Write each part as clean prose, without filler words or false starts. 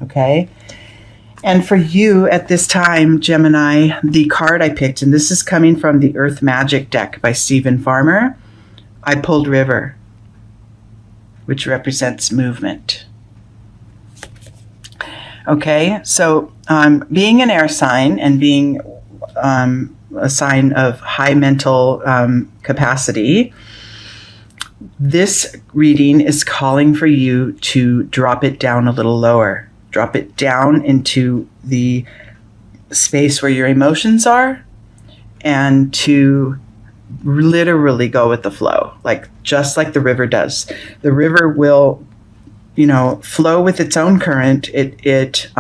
Okay. And for you at this time, Gemini, the card I picked, and this is coming from the Earth Magic deck by Stephen Farmer, I pulled River, which represents movement. Okay, so being an air sign and being a sign of high mental capacity, this reading is calling for you to drop it down a little lower. Drop it down into the space where your emotions are and to literally go with the flow, just like the river does. The river will, flow with its own current. It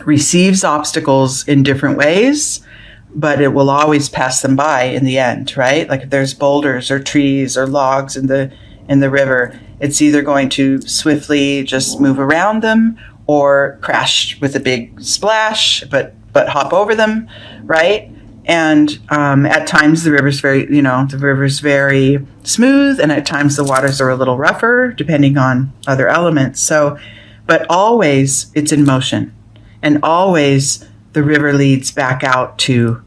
receives obstacles in different ways, but it will always pass them by in the end, right? Like if there's boulders or trees or logs in the river, it's either going to swiftly just move around them or crash with a big splash, but hop over them, right? And at times the river's very smooth, and at times the waters are a little rougher, depending on other elements. So, but always it's in motion, and always the river leads back out to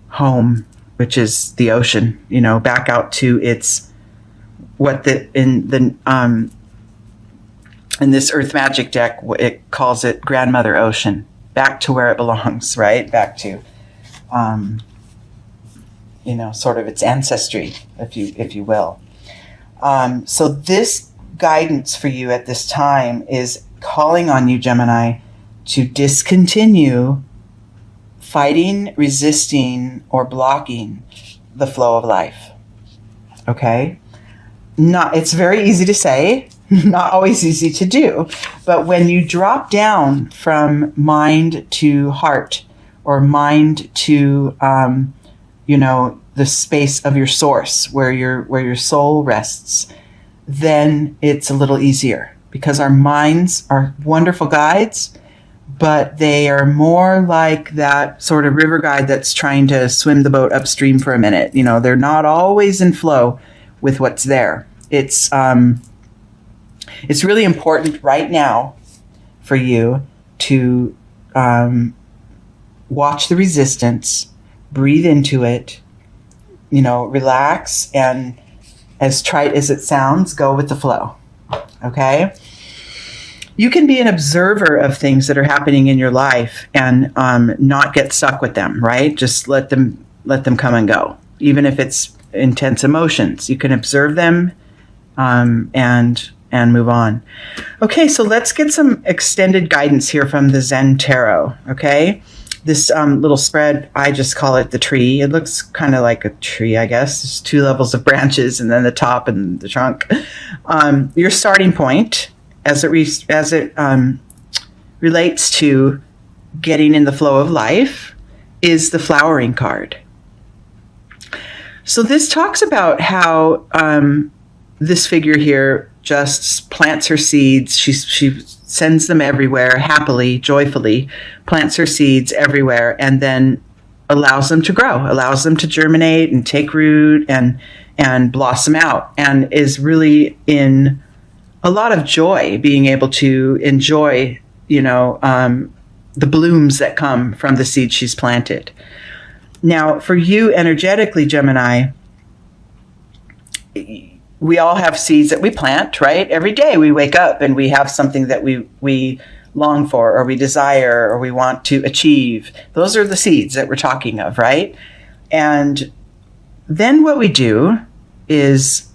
home, which is the ocean. Back out to its in this Earth Magic deck, it calls it Grandmother Ocean, back to where it belongs, right? Back to, sort of its ancestry, if you will. So this guidance for you at this time is calling on you, Gemini, to discontinue fighting, resisting, or blocking the flow of life. Okay? It's very easy to say, not always easy to do. But when you drop down from mind to heart, or mind to, the space of your source, where your soul rests, then it's a little easier, because our minds are wonderful guides, but they are more like that sort of river guide that's trying to swim the boat upstream for a minute. They're not always in flow with what's there. It's really important right now for you to watch the resistance, breathe into it, relax, and as trite as it sounds, go with the flow. Okay? You can be an observer of things that are happening in your life and not get stuck with them, right? Just let them come and go. Even if it's intense emotions, you can observe them and move on. Okay, so let's get some extended guidance here from the Zen Tarot, okay? This little spread, I just call it the tree. It looks kind of like a tree, I guess. There's 2 levels of branches and then the top and the trunk. Your starting point, as it relates to getting in the flow of life, is the flowering card. So this talks about how this figure here just plants her seeds. She sends them everywhere, happily, joyfully, plants her seeds everywhere, and then allows them to grow, allows them to germinate and take root and blossom out, and is really in a lot of joy being able to enjoy, the blooms that come from the seed she's planted. Now, for you energetically, Gemini, we all have seeds that we plant, right? Every day we wake up and we have something that we long for, or we desire, or we want to achieve. Those are the seeds that we're talking of, right? And then what we do is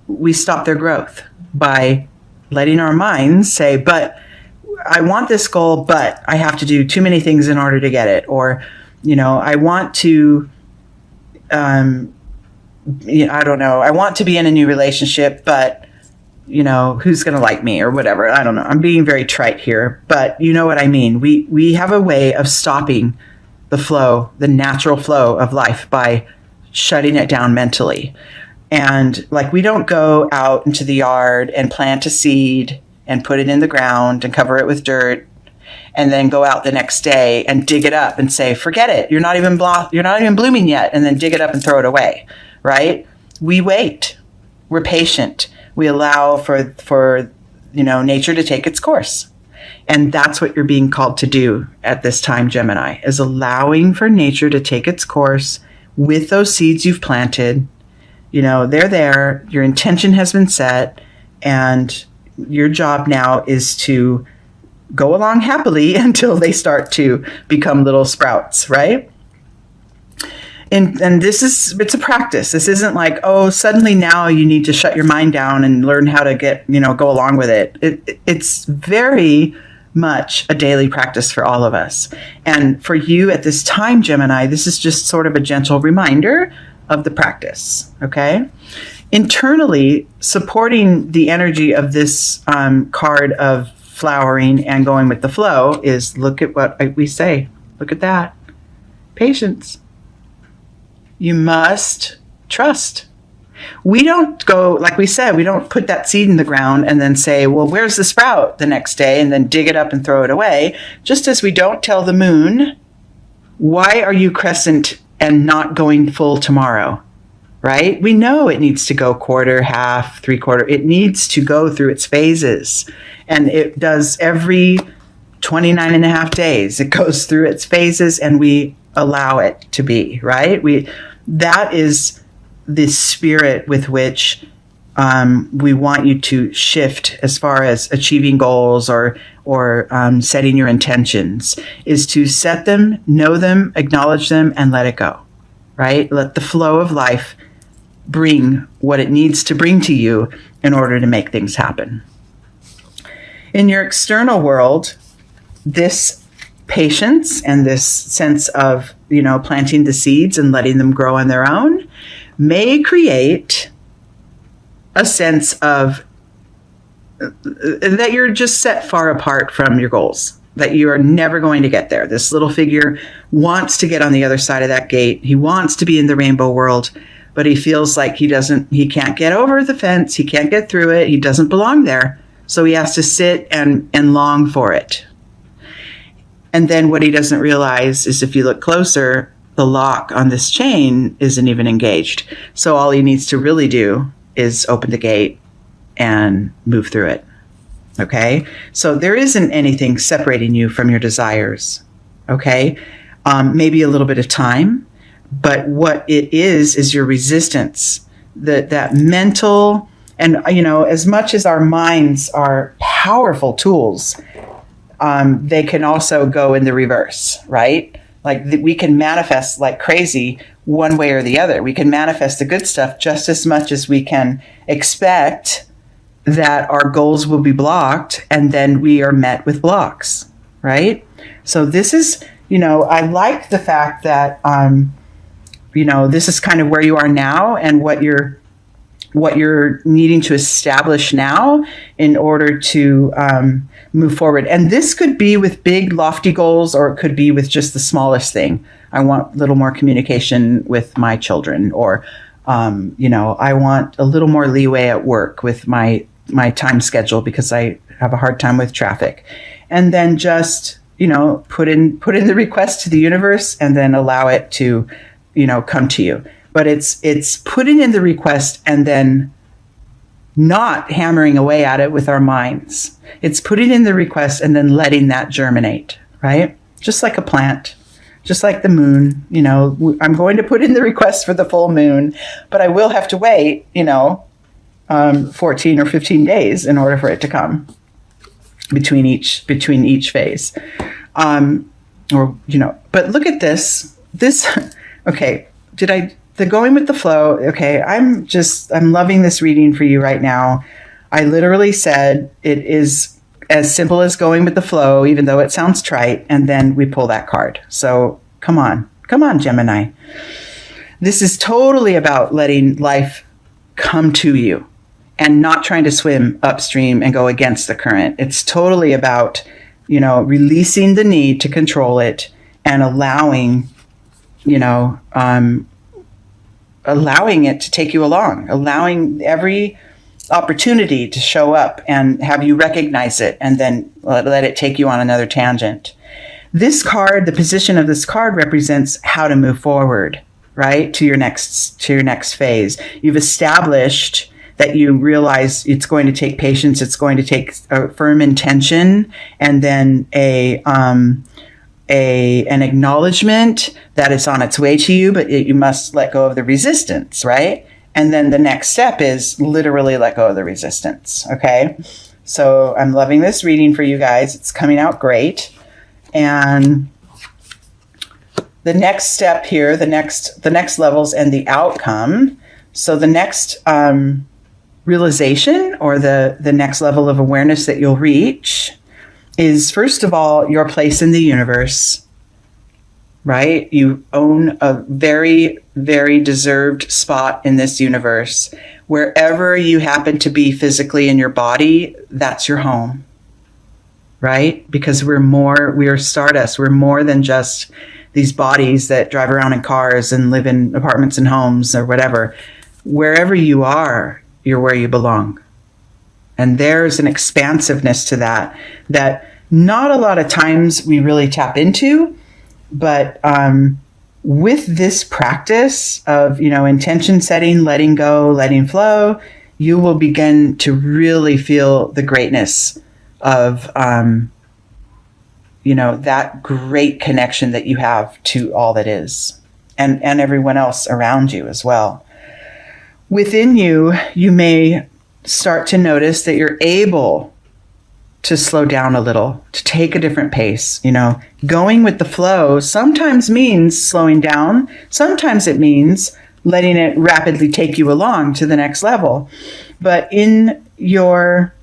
we stop their growth by letting our minds say, but I want this goal, but I have to do too many things in order to get it. Or, I want to, I don't know, I want to be in a new relationship, but, who's going to like me or whatever? I don't know. I'm being very trite here, but you know what I mean. We have a way of stopping the flow, the natural flow of life, by shutting it down mentally. And we don't go out into the yard and plant a seed and put it in the ground and cover it with dirt, and then go out the next day and dig it up and say, forget it. You're not even blooming yet. And then dig it up and throw it away. Right? We wait. We're patient. We allow for nature to take its course. And that's what you're being called to do at this time, Gemini, is allowing for nature to take its course with those seeds you've planted. You know, they're there, your intention has been set, and your job now is to go along happily until they start to become little sprouts, right? And it's a practice. This isn't like, oh, suddenly now you need to shut your mind down and learn how to go along with it. It's very much a daily practice for all of us. And for you at this time, Gemini, this is just sort of a gentle reminder of the practice, okay? Internally, supporting the energy of this card of flowering and going with the flow is, look at what we say. Look at that. Patience. You must trust. We don't go, like we said, we don't put that seed in the ground and then say, well, where's the sprout the next day, and then dig it up and throw it away. Just as we don't tell the moon, why are you crescent and not going full tomorrow, right? We know it needs to go quarter, half, 3/4. It needs to go through its phases. And it does every 29 and a half days. It goes through its phases, and we allow it to be, right? That is the spirit with which we want you to shift as far as achieving goals or setting your intentions, is to set them, know them, acknowledge them, and let it go, right? Let the flow of life bring what it needs to bring to you in order to make things happen. In your external world, this patience and this sense of, planting the seeds and letting them grow on their own may create a sense of that you're just set far apart from your goals, that you are never going to get there. This little figure wants to get on the other side of that gate. He wants to be in the rainbow world, but he feels like he can't get over the fence. He can't get through it. He doesn't belong there. So he has to sit and long for it. And then what he doesn't realize is, if you look closer, the lock on this chain isn't even engaged. So all he needs to really do is open the gate and move through it. Okay? So there isn't anything separating you from your desires. Okay? Maybe a little bit of time, but what it is your resistance. That mental, and as much as our minds are powerful tools, they can also go in the reverse, right? Like we can manifest like crazy one way or the other. We can manifest the good stuff just as much as we can expect that our goals will be blocked, and then we are met with blocks, right? So this is, I like the fact that, this is kind of where you are now and what you're needing to establish now in order to move forward. And this could be with big, lofty goals, or it could be with just the smallest thing. I want a little more communication with my children, or, I want a little more leeway at work with my time schedule because I have a hard time with traffic. And then just, put in the request to the universe and then allow it to, come to you. But it's putting in the request and then not hammering away at it with our minds. It's putting in the request and then letting that germinate, right? Just like a plant, just like the moon. I'm going to put in the request for the full moon, but I will have to wait, 14 or 15 days in order for it to come between each phase. But look at this, okay, the going with the flow. Okay, I'm loving this reading for you right now. I literally said it is as simple as going with the flow, even though it sounds trite, and then we pull that card. So come on, Gemini. This is totally about letting life come to you and not trying to swim upstream and go against the current. It's totally about, releasing the need to control it and allowing it to take you along, allowing every opportunity to show up and have you recognize it, and then let it take you on another tangent. This card, the position of this card, represents how to move forward, right, to your next phase. You've established that you realize it's going to take patience. It's going to take a firm intention, and then an acknowledgement that it's on its way to you, but you must let go of the resistance, right? And then the next step is literally let go of the resistance. Okay. So I'm loving this reading for you guys. It's coming out great. And the next step here, the next levels and the outcome. So the next realization, or the next level of awareness that you'll reach, is, first of all, your place in the universe, right? You own a very, very deserved spot in this universe. Wherever you happen to be physically in your body, that's your home, right? Because we're stardust. We're more than just these bodies that drive around in cars and live in apartments and homes or whatever. Wherever you are, you're where you belong. And there's an expansiveness to that not a lot of times we really tap into, but with this practice of, intention setting, letting go, letting flow, you will begin to really feel the greatness of, that great connection that you have to all that is, and everyone else around you as well. Within you, you may start to notice that you're able to slow down a little, to take a different pace. Going with the flow sometimes means slowing down. Sometimes it means letting it rapidly take you along to the next level. But in your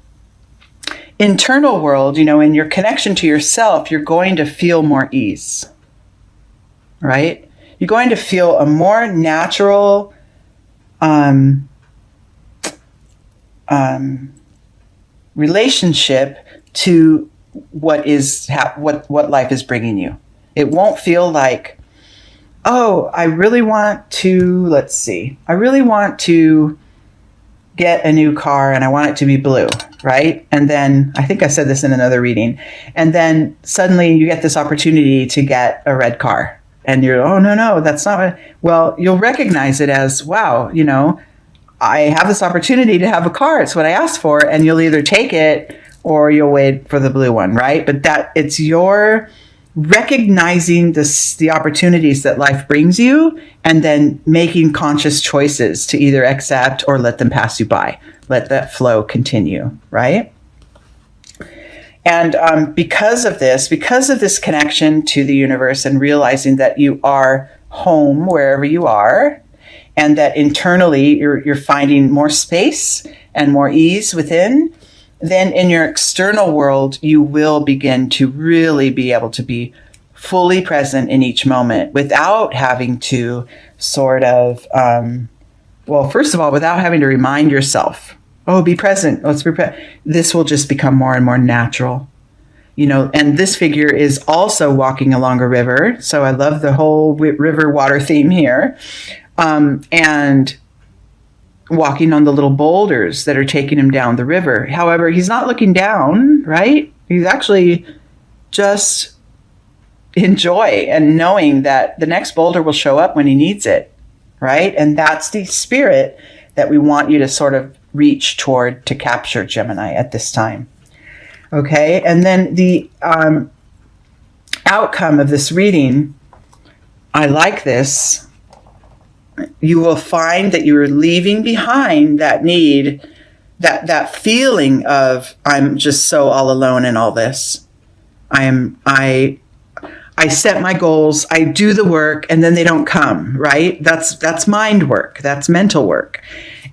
internal world, in your connection to yourself, you're going to feel more ease, right? You're going to feel a more natural, relationship to what life is bringing you. It won't feel like, oh, I really want to get a new car and I want it to be blue, right? And then, I think I said this in another reading, and then suddenly you get this opportunity to get a red car and you're, oh, no, that's not what, well, you'll recognize it as, wow, I have this opportunity to have a car. It's what I asked for. And you'll either take it or you'll wait for the blue one, right? But it's your recognizing the opportunities that life brings you, and then making conscious choices to either accept or let them pass you by. Let that flow continue, right? And because of this connection to the universe and realizing that you are home wherever you are, and that internally you're finding more space and more ease within, then in your external world, you will begin to really be able to be fully present in each moment without having to sort of, first of all, without having to remind yourself, oh, be present. Let's be present. This will just become more and more natural. And this figure is also walking along a river. So I love the whole river water theme here. And walking on the little boulders that are taking him down the river. However, he's not looking down, right? He's actually just enjoy and knowing that the next boulder will show up when he needs it, right? And that's the spirit that we want you to sort of reach toward to capture, Gemini, at this time. Okay, and then the outcome of this reading, I like this. You will find that you are leaving behind that need, that feeling of, I'm just so all alone in all this. I set my goals, I do the work, and then they don't come, right? That's mind work, that's mental work.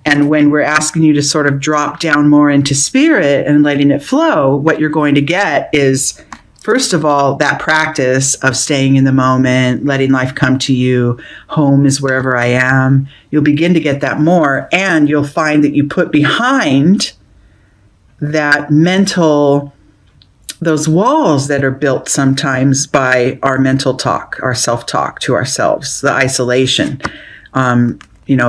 And when we're asking you to sort of drop down more into spirit and letting it flow, what you're going to get is, first of all, that practice of staying in the moment, letting life come to you. Home is wherever I am. You'll begin to get that more, and you'll find that you put behind that mental, those walls that are built sometimes by our mental talk, our self-talk to ourselves, the isolation,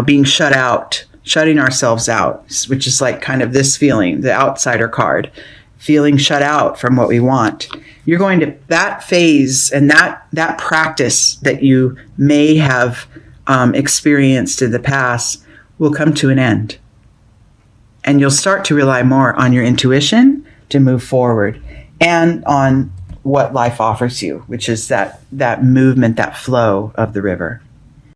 being shut out, shutting ourselves out, which is like kind of this feeling, the outsider card, feeling shut out from what we want. You're going to, that phase and that practice that you may have experienced in the past will come to an end. And you'll start to rely more on your intuition to move forward and on what life offers you, which is that movement, that flow of the river.